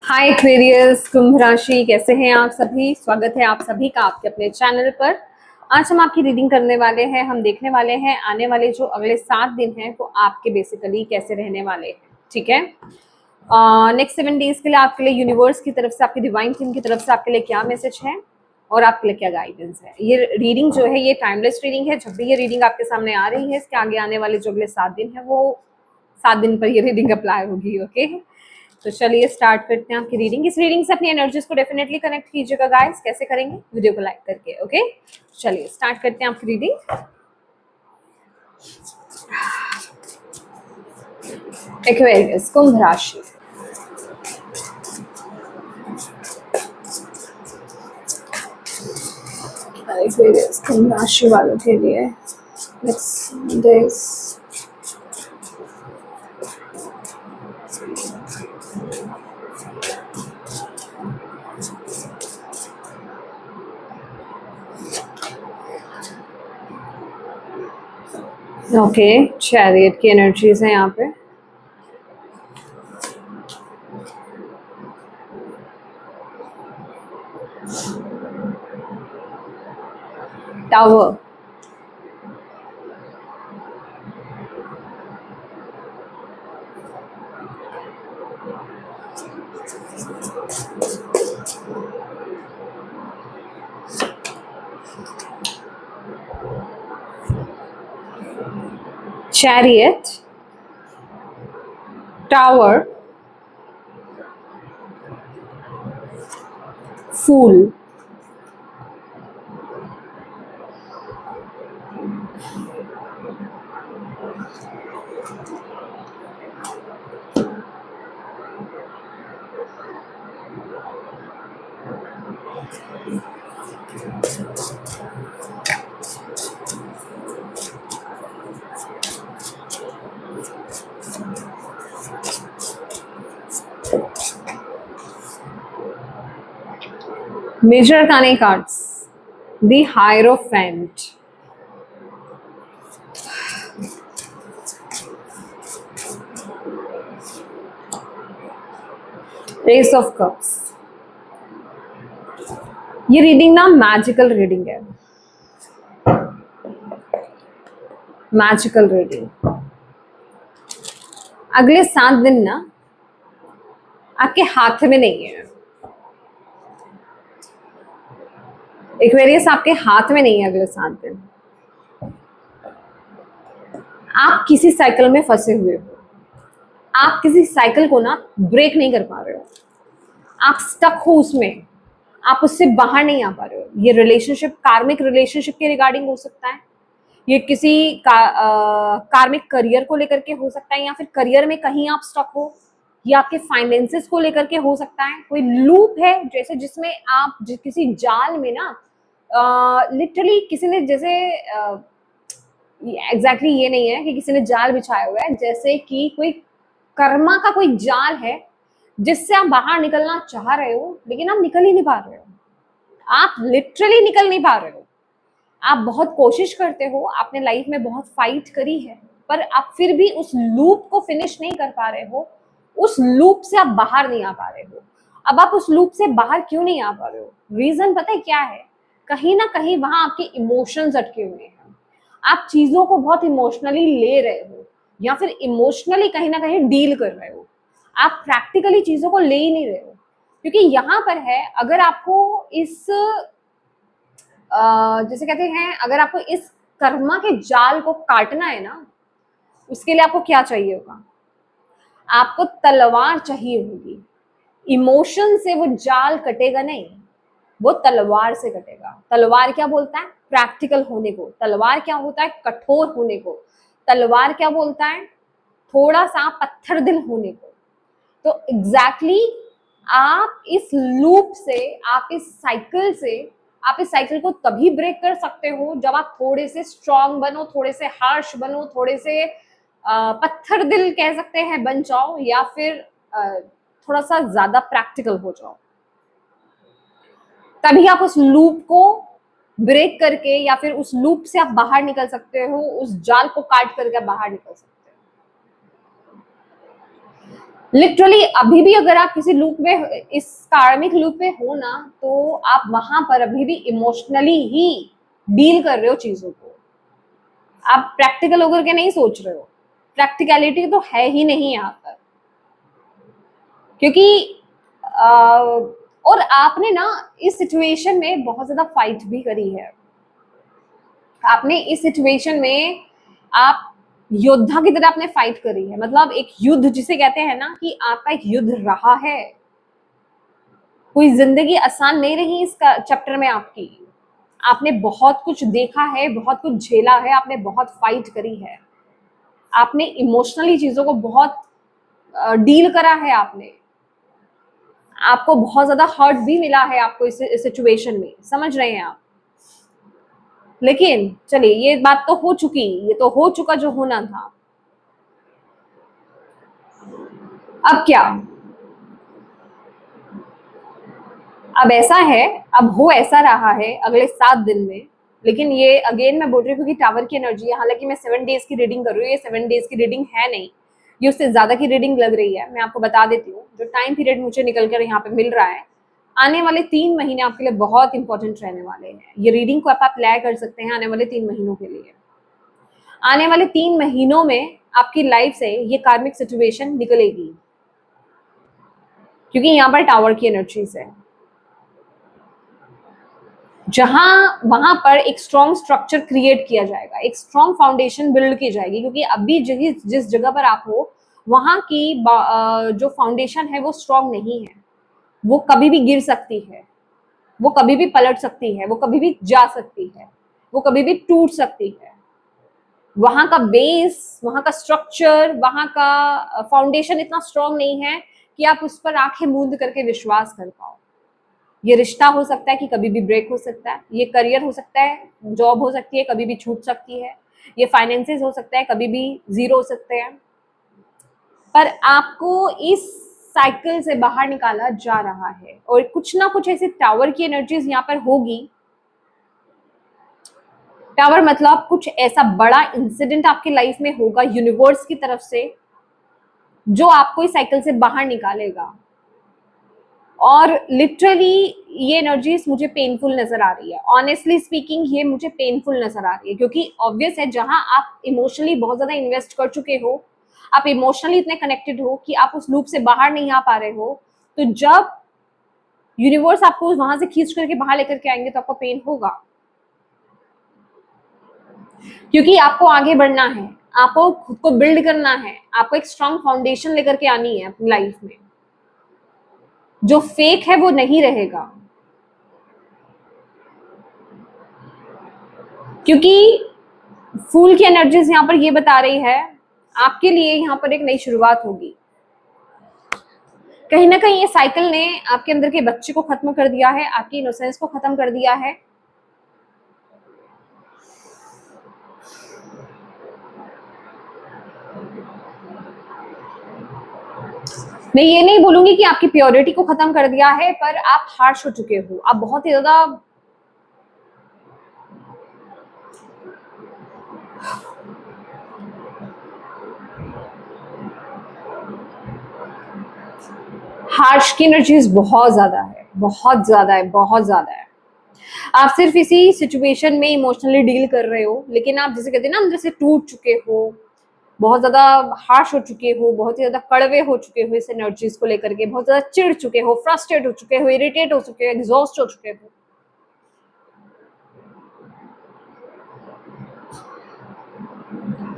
हाय Aquarius, कुंभ राशि, कैसे हैं आप सभी। स्वागत है आप सभी का आपके अपने चैनल पर। आज हम आपकी रीडिंग करने वाले हैं। हम देखने वाले हैं आने वाले जो अगले 7 दिन हैं वो आपके बेसिकली कैसे रहने वाले हैं। ठीक है, नेक्स्ट 7 डेज के लिए आपके लिए यूनिवर्स की तरफ से, आपकी डिवाइन टीम की तरफ से आपके लिए क्या मैसेज है और आपके लिए क्या गाइडेंस है। ये रीडिंग जो है ये टाइमलेस रीडिंग है। जब भी ये रीडिंग आपके सामने आ रही है, इसके आगे आने वाले जो अगले 7 दिन है वो 7 दिन पर ये रीडिंग अप्लाई होगी। ओके, तो चलिए स्टार्ट करते हैं आपकी रीडिंग। इस रीडिंग से अपनी एनर्जीज को डेफिनेटली कनेक्ट कीजिएगा गाइस। कैसे करेंगे? वीडियो को लाइक करके। ओके, चलिए स्टार्ट करते हैं आपकी रीडिंग। एक्वेरियस, कुंभ राशि। एक्वेरियस कुंभ राशि वालों के लिए लेट्स दिस। ओके, चैरियट की एनर्जीज है यहाँ पे। Tower, chariot, tower, fool. Major arcana cards, the hierophant, ace of cups. ये रीडिंग ना मैजिकल रीडिंग है, मैजिकल रीडिंग। अगले 7 दिन ना आपके हाथ में नहीं है। एक्वेरियस आपके हाथ में नहीं है अगले 7 दिन। आप किसी साइकिल में फंसे हुए हो। आप किसी साइकिल को ना ब्रेक नहीं कर पा रहे हो। आप स्टक हो उसमें, आप उससे बाहर नहीं आ पा रहे हो। ये रिलेशनशिप कार्मिक रिलेशनशिप के रिगार्डिंग हो सकता है। ये किसी कार्मिक करियर को लेकर के हो सकता है, या फिर करियर में कहीं आप स्टक हो, या आपके फाइनेंसेस को लेकर के हो सकता है। कोई लूप है जैसे जिसमें आप किसी जाल में ना लिटरली किसी ने जैसे एग्जैक्टली ये नहीं है कि किसी ने जाल बिछाया हुआ है, जैसे कि कोई कर्मा का कोई जाल है जिससे आप बाहर निकलना चाह रहे हो लेकिन आप निकल ही नहीं पा रहे हो। आप लिटरली निकल नहीं पा रहे हो। आप बहुत कोशिश करते हो, आपने लाइफ में बहुत फाइट करी है, पर आप फिर भी उस लूप को फिनिश नहीं कर पा रहे हो। उस लूप से आप बाहर नहीं आ पा रहे हो। अब आप उस लूप से बाहर क्यों नहीं आ पा रहे हो? रीजन पता है क्या है? कहीं ना कहीं वहां आपके इमोशंस अटके हुए हैं। आप चीजों को बहुत इमोशनली ले रहे हो, या फिर इमोशनली कहीं ना कहीं डील कर रहे हो। आप प्रैक्टिकली चीजों को ले ही नहीं रहे हो। क्योंकि यहाँ पर है, अगर आपको इस जैसे कहते हैं, अगर आपको इस कर्मा के जाल को काटना है ना, उसके लिए आपको क्या चाहिए होगा? आपको तलवार चाहिए होगी। इमोशन से वो जाल कटेगा नहीं, वो तलवार से कटेगा। तलवार क्या बोलता है? प्रैक्टिकल होने को। तलवार क्या होता है? कठोर होने को। तलवार क्या बोलता है? थोड़ा सा पत्थर दिल होने को। तो एग्जैक्टली आप इस लूप से, आप इस साइकिल से, आप इस साइकिल को तभी ब्रेक कर सकते हो जब आप थोड़े से स्ट्रांग बनो, थोड़े से हार्श बनो, थोड़े से पत्थर दिल कह सकते हैं बन जाओ, या फिर थोड़ा सा ज्यादा प्रैक्टिकल हो जाओ। तभी आप उस लूप को ब्रेक करके, या फिर उस लूप से आप बाहर निकल सकते हो, उस जाल को काट करके आप बाहर निकल सकते हो। लिटरली अभी भी अगर आप किसी लूप में, इस कार्मिक लूप में हो ना, तो आप वहां पर अभी भी इमोशनली ही डील कर रहे हो चीजों को। आप प्रैक्टिकल होकर के नहीं सोच रहे हो, प्रैक्टिकलिटी तो है ही नहीं यहाँ पर। क्योंकि और आपने ना इस सिचुएशन में बहुत ज्यादा फाइट भी करी है। आपने इस सिचुएशन में आप योद्धा की तरह आपने फाइट करी है। मतलब एक युद्ध जिसे कहते हैं ना, कि आपका एक युद्ध रहा है। कोई जिंदगी आसान नहीं रही इस चैप्टर में आपकी। आपने बहुत कुछ देखा है, बहुत कुछ झेला है, आपने बहुत फाइट करी है, आपने इमोशनली चीजों को बहुत डील करा है। आपको बहुत ज्यादा हर्ट भी मिला है आपको इस सिचुएशन में, समझ रहे हैं आप। लेकिन चलिए, ये बात तो हो चुकी, ये तो हो चुका जो होना था। अब क्या? अब ऐसा है, अब हो ऐसा रहा है अगले 7 दिन में। लेकिन ये अगेन मैं बोल रही हूँ क्योंकि टावर की एनर्जी है। हालांकि मैं 7 डेज की रीडिंग कर रही हूँ, ये 7 डेज की रीडिंग है नहीं, ये उससे ज्यादा की रीडिंग लग रही है। मैं आपको बता देती हूँ, जो टाइम पीरियड मुझे निकल कर यहाँ पे मिल रहा है, आने वाले 3 महीने आपके लिए बहुत इंपॉर्टेंट रहने वाले हैं। ये रीडिंग को आप अप्लाई कर सकते हैं आने वाले 3 महीनों के लिए। आने वाले 3 महीनों में आपकी लाइफ से ये कार्मिक सिचुएशन निकलेगी, क्योंकि यहाँ पर टावर की एनर्जीज है। जहां वहां पर एक स्ट्रॉन्ग स्ट्रक्चर क्रिएट किया जाएगा, एक स्ट्रॉन्ग फाउंडेशन बिल्ड की जाएगी। क्योंकि अभी जिस जगह पर आप हो, वहां की जो फाउंडेशन है वो स्ट्रॉन्ग नहीं है। वो कभी भी गिर सकती है, वो कभी भी पलट सकती है, वो कभी भी जा सकती है, वो कभी भी टूट सकती है। वहां का बेस, वहां का स्ट्रक्चर, वहां का फाउंडेशन इतना स्ट्रॉन्ग नहीं है कि आप उस पर आंखें मूंद करके विश्वास कर पाओ। ये रिश्ता हो सकता है कि कभी भी ब्रेक हो सकता है, ये करियर हो सकता है, जॉब हो सकती है, कभी भी छूट सकती है, ये फाइनेंसेस हो सकता है, कभी भी जीरो हो सकते हैं। पर आपको इस साइकिल से बाहर निकाला जा रहा है, और कुछ ना कुछ ऐसे टावर की एनर्जीज यहाँ पर होगी। टावर मतलब कुछ ऐसा बड़ा इंसिडेंट आपकी लाइफ में होगा यूनिवर्स की तरफ से, जो आपको इस साइकिल से बाहर निकालेगा। और लिटरली ये एनर्जीज मुझे पेनफुल नजर आ रही है। ऑनेस्टली स्पीकिंग ये मुझे पेनफुल नजर आ रही है, क्योंकि ऑब्वियस है, जहां आप इमोशनली बहुत ज्यादा इन्वेस्ट कर चुके हो, आप इमोशनली इतने कनेक्टेड हो कि आप उस लूप से बाहर नहीं आ पा रहे हो, तो जब यूनिवर्स आपको वहां से खींच करके बाहर लेकर के आएंगे तो आपको पेन होगा। क्योंकि आपको आगे बढ़ना है, आपको खुद को बिल्ड करना है, आपको एक स्ट्रांग फाउंडेशन लेकर के आनी है अपनी लाइफ में। जो फेक है वो नहीं रहेगा, क्योंकि फूल की एनर्जीज यहाँ पर ये बता रही है आपके लिए यहाँ पर एक नई शुरुआत होगी। कहीं ना कहीं ये साइकिल ने आपके अंदर के बच्चे को खत्म कर दिया है, आपकी इनोसेंस को खत्म कर दिया है। मैं ये नहीं बोलूंगी कि आपकी प्योरिटी को खत्म कर दिया है, पर आप हार्श हो चुके हो, आप बहुत ही ज्यादा हार्श की एनर्जीज बहुत ज्यादा है, बहुत ज्यादा है, बहुत ज्यादा है। आप सिर्फ इसी सिचुएशन में इमोशनली डील कर रहे हो, लेकिन आप जैसे कहते हैं ना, अंदर से टूट चुके हो, बहुत ज्यादा हार्श हो चुके हो, बहुत ही ज्यादा कड़वे हो चुके हो इस एनर्जीज को लेकर के, बहुत ज्यादा चिढ़ चुके हो, फ्रस्ट्रेट हो चुके हो, इरिटेट हो चुके हो, एग्जॉस्ट हो चुके हो।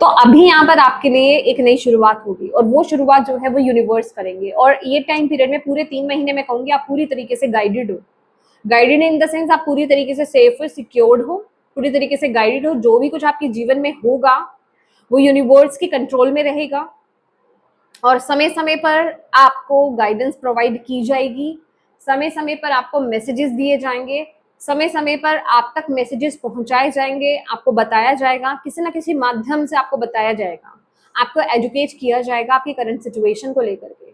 तो अभी यहाँ पर आपके लिए एक नई शुरुआत होगी, और वो शुरुआत जो है वो यूनिवर्स करेंगे। और ये टाइम पीरियड में पूरे 3 महीने में कहूंगी आप पूरी तरीके से गाइडेड हो। गाइडेड इन द सेंस आप पूरी तरीके से सेफ हो, सिक्योर्ड हो, पूरी तरीके से गाइडेड हो। जो भी कुछ आपके जीवन में होगा वो यूनिवर्स के कंट्रोल में रहेगा, और समय समय पर आपको गाइडेंस प्रोवाइड की जाएगी, समय समय पर आपको मैसेजेस दिए जाएंगे, समय समय पर आप तक मैसेजेस पहुंचाए जाएंगे, आपको बताया जाएगा, किसी ना किसी माध्यम से आपको बताया जाएगा, आपको एजुकेट किया जाएगा आपकी करंट सिचुएशन को लेकर के,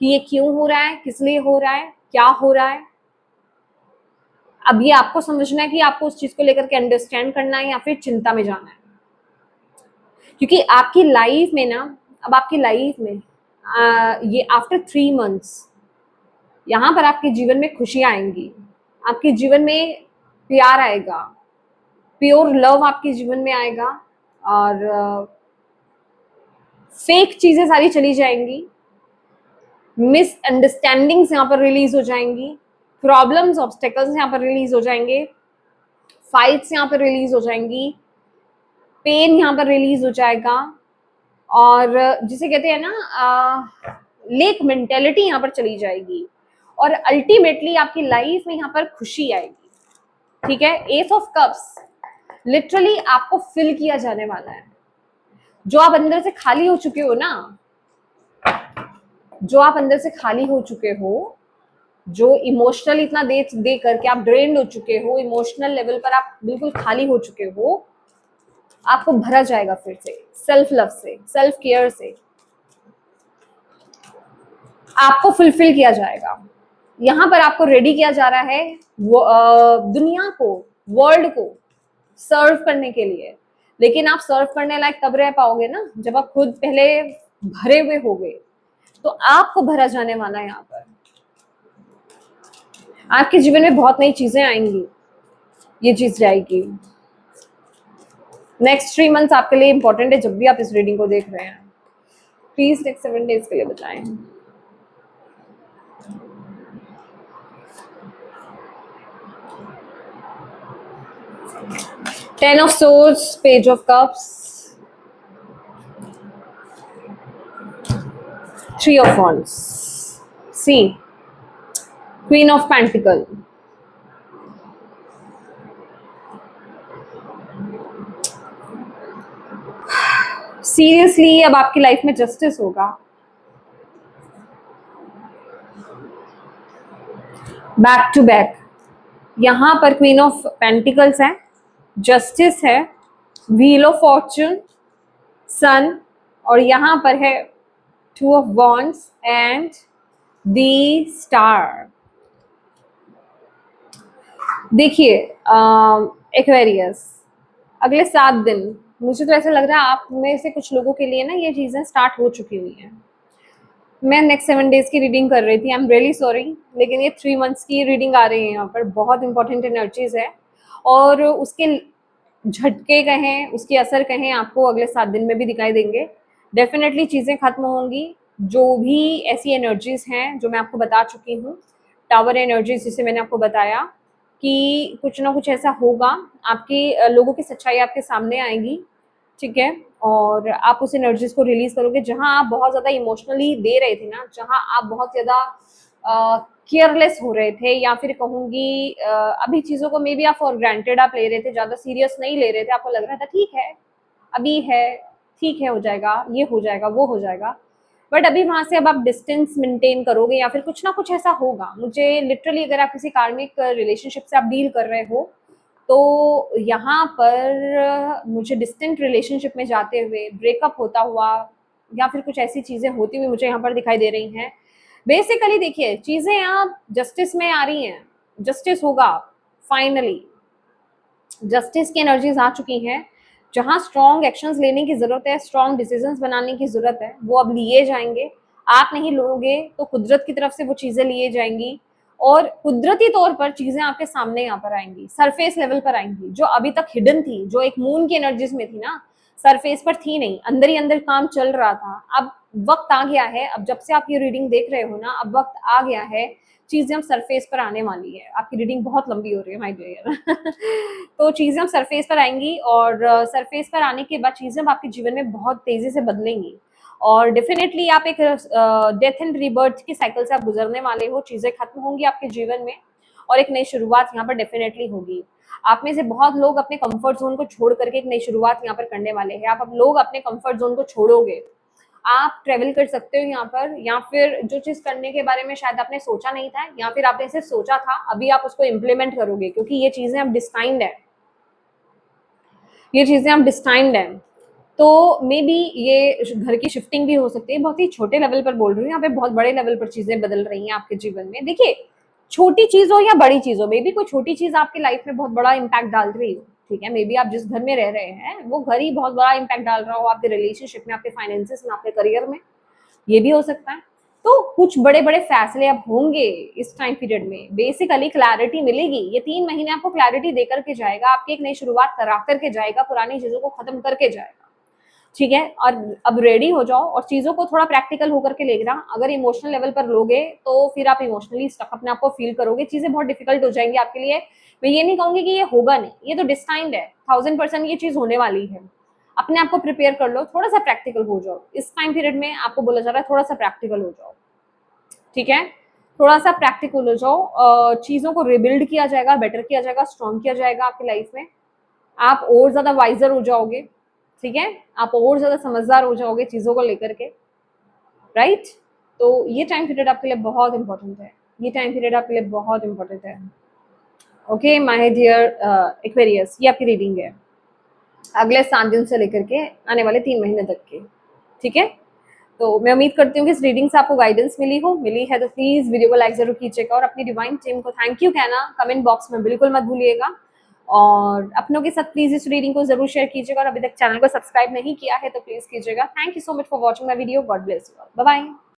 कि ये क्यों हो रहा है, किस लिए हो रहा है, क्या हो रहा है। अब ये आपको समझना है कि आपको उस चीज को लेकर के अंडरस्टैंड करना है या फिर चिंता में जाना है। क्योंकि आपकी लाइफ में ना, अब आपकी लाइफ में ये आफ्टर 3 मंथ्स यहाँ पर आपके जीवन में खुशियां आएंगी, आपके जीवन में प्यार आएगा, प्योर लव आपके जीवन में आएगा, और फेक चीजें सारी चली जाएंगी, मिसअंडरस्टैंडिंग्स यहाँ पर रिलीज हो जाएंगी, प्रॉब्लम्स ऑब्स्टेकल्स यहाँ पर रिलीज हो जाएंगे, फाइट्स यहाँ पर रिलीज हो जाएंगी, पेन यहाँ पर रिलीज हो जाएगा, और जिसे कहते हैं ना लेक मेंटेलिटी यहाँ पर चली जाएगी, और अल्टीमेटली आपकी लाइफ में यहाँ पर खुशी आएगी। ठीक है, एस ऑफ कप्स लिटरली आपको फिल किया जाने वाला है। जो आप अंदर से खाली हो चुके हो ना, जो आप अंदर से खाली हो चुके हो, जो इमोशनल इतना दे करके आप ड्रेन्ड हो चुके हो, इमोशनल लेवल पर आप बिल्कुल खाली हो चुके हो, आपको भरा जाएगा फिर से सेल्फ लव से, सेल्फ केयर से, आपको फुलफिल किया जाएगा। यहाँ पर आपको रेडी किया जा रहा है दुनिया को, वर्ल्ड को सर्व करने के लिए। लेकिन आप सर्व करने लायक तब रह पाओगे ना जब आप खुद पहले भरे हुए होगे। तो आपको भरा जाने वाला है। यहाँ पर आपके जीवन में बहुत नई चीजें आएंगी, ये चीज जाएगी। नेक्स्ट 3 मंथ्स आपके लिए इंपॉर्टेंट है। जब भी आप इस रीडिंग को देख रहे हैं, प्लीज नेक्स्ट 7 डेज के लिए बताएं। Ten of Swords, Page of Cups, Three of Wands, See, Queen of Pentacle, seriously अब आपकी लाइफ में जस्टिस होगा। बैक टू बैक यहाँ पर क्वीन ऑफ पेंटिकल्स है, जस्टिस है, व्हील ऑफ फॉर्चून, सन, और यहाँ पर है 2 of wands and the star. देखिए एक्वेरियस, अगले 7 दिन मुझे तो ऐसा लग रहा है आप में से कुछ लोगों के लिए ना ये चीजें स्टार्ट हो चुकी हुई हैं। मैं नेक्स्ट 7 डेज की रीडिंग कर रही थी, आई एम रियली सॉरी, लेकिन ये 3 मंथ्स की रीडिंग आ रही है। यहाँ पर बहुत इंपॉर्टेंट एनर्जीज है, और उसके झटके कहें, उसके असर कहें, आपको अगले 7 दिन में भी दिखाई देंगे। डेफिनेटली चीज़ें खत्म होंगी। जो भी ऐसी एनर्जीज हैं जो मैं आपको बता चुकी हूँ, टावर एनर्जीज जिसे मैंने आपको बताया कि कुछ ना कुछ ऐसा होगा, आपकी लोगों की सच्चाई आपके सामने आएगी। ठीक है, और आप उस एनर्जीज को रिलीज करोगे। जहां आप बहुत ज्यादा इमोशनली दे रहे थे ना, जहां आप बहुत ज्यादा केयरलेस हो रहे थे, या फिर कहूंगी अभी चीजों को मे बी आप फॉर ग्रांटेड आप ले रहे थे, ज्यादा सीरियस नहीं ले रहे थे, आपको लग रहा था ठीक है अभी है, ठीक है हो जाएगा, ये हो जाएगा, वो हो जाएगा, बट अभी वहां से अब आप डिस्टेंस मेंटेन करोगे, या फिर कुछ ना कुछ ऐसा होगा। मुझे लिटरली अगर आप किसी कार्मिक रिलेशनशिप से आप डील कर रहे हो, तो यहाँ पर मुझे डिस्टेंट रिलेशनशिप में जाते हुए, ब्रेकअप होता हुआ, या फिर कुछ ऐसी चीज़ें होती हुई मुझे यहाँ पर दिखाई दे रही हैं। बेसिकली देखिए चीज़ें यहाँ जस्टिस में आ रही हैं, जस्टिस होगा फाइनली, जस्टिस की एनर्जीज आ चुकी हैं। जहाँ स्ट्रॉन्ग एक्शंस लेने की ज़रूरत है, स्ट्रॉन्ग डिसीजंस बनाने की ज़रूरत है, वो अब लिए जाएंगे। आप नहीं लोगे तो कुदरत की तरफ से वो चीज़ें लिए जाएंगी, और कुदरती तौर पर चीजें आपके सामने यहाँ पर आएंगी, सरफेस लेवल पर आएंगी। जो अभी तक हिडन थी, जो एक मून की एनर्जीज में थी ना, सरफेस पर थी नहीं, अंदर ही अंदर काम चल रहा था। अब वक्त आ गया है, अब जब से आप ये रीडिंग देख रहे हो ना, अब वक्त आ गया है, चीजें अब सरफेस पर आने वाली है। आपकी रीडिंग बहुत लंबी हो रही है माय डियर तो चीजें अब सरफेस पर आएंगी, और सरफेस पर आने के बाद चीजें अब आपके जीवन में बहुत तेजी से बदलेंगी, और डेफिनेटली आप एक डेथ एंड रीबर्थ की साइकिल से आप गुजरने वाले हो। चीजें खत्म होंगी आपके जीवन में, और एक नई शुरुआत यहाँ पर डेफिनेटली होगी। आप में से बहुत लोग अपने कंफर्ट जोन को छोड़ करके एक नई शुरुआत यहाँ पर करने वाले हैं। आप अब लोग अपने कंफर्ट जोन को छोड़ोगे, आप ट्रेवल कर सकते हो यहाँ पर, या फिर जो चीज करने के बारे में शायद आपने सोचा नहीं था, या फिर आपने सिर्फ सोचा था, अभी आप उसको इम्प्लीमेंट करोगे, क्योंकि ये चीजें अब डिस्टाइंड है, ये चीजें अब डिस्टाइंड है। तो मे बी ये घर की शिफ्टिंग भी हो सकती है। बहुत ही छोटे लेवल पर बोल रही हूँ, यहाँ पे बहुत बड़े लेवल पर चीजें बदल रही हैं आपके जीवन में। देखिए छोटी चीज हो या बड़ी चीज हो, मे बी कोई छोटी चीज आपकी लाइफ में बहुत बड़ा इम्पैक्ट डाल रही हो, ठीक है, मे बी आप जिस घर में रह रहे हैं वो घर ही बहुत बड़ा इम्पैक्ट डाल रहा हो आपके रिलेशनशिप में, आपके फाइनेंसिस में, आपके करियर में। ये भी हो सकता है। तो कुछ बड़े बड़े फैसले अब होंगे इस टाइम पीरियड में, बेसिकली क्लैरिटी मिलेगी। ये 3 महीने आपको क्लैरिटी देकर के जाएगा, आपकी एक नई शुरुआत करा करके जाएगा, पुरानी चीजों को खत्म करके जाएगा, ठीक है। और अब रेडी हो जाओ और चीजों को थोड़ा प्रैक्टिकल होकर के लेना। अगर इमोशनल लेवल पर लोगे तो फिर आप इमोशनली स्टक अपने आप को फील करोगे, चीजें बहुत डिफिकल्ट हो जाएंगी आपके लिए। मैं ये नहीं कहूंगी कि ये होगा नहीं, ये तो डिस्टाइंड है, 1000% ये चीज होने वाली है। अपने आप को प्रिपेयर कर लो, थोड़ा सा प्रैक्टिकल हो जाओ। इस टाइम पीरियड में आपको बोला जा रहा है थोड़ा सा प्रैक्टिकल हो जाओ, ठीक है। थोड़ा सा प्रैक्टिकल हो जाओ, चीजों को रिबिल्ड किया जाएगा, बेटर किया जाएगा, स्ट्रॉन्ग किया जाएगा आपकी लाइफ में। आप और ज्यादा वाइजर हो जाओगे, ठीक है। आप और ज्यादा समझदार हो जाओगे चीजों को लेकर के, राइट। तो ये टाइम पीरियड आपके लिए बहुत इंपॉर्टेंट है, ये टाइम पीरियड आपके लिए बहुत इंपॉर्टेंट है। ओके माय डियर एक्वेरियस, ये आपकी रीडिंग है अगले 7 दिन से लेकर के आने वाले 3 महीने तक के, ठीक है। तो मैं उम्मीद करती हूँ कि इस रीडिंग से आपको गाइडेंस मिली है तो प्लीज वीडियो को लाइक जरूर कीजिएगा और अपनी डिवाइन टीम को थैंक यू कहना कमेंट बॉक्स में बिल्कुल मत भूलिएगा। और अपनों के साथ प्लीज इस रीडिंग को जरूर शेयर कीजिएगा और अभी तक चैनल को सब्सक्राइब नहीं किया है तो प्लीज कीजिएगा। Thank you so much for watching my video. God bless you all. Bye bye.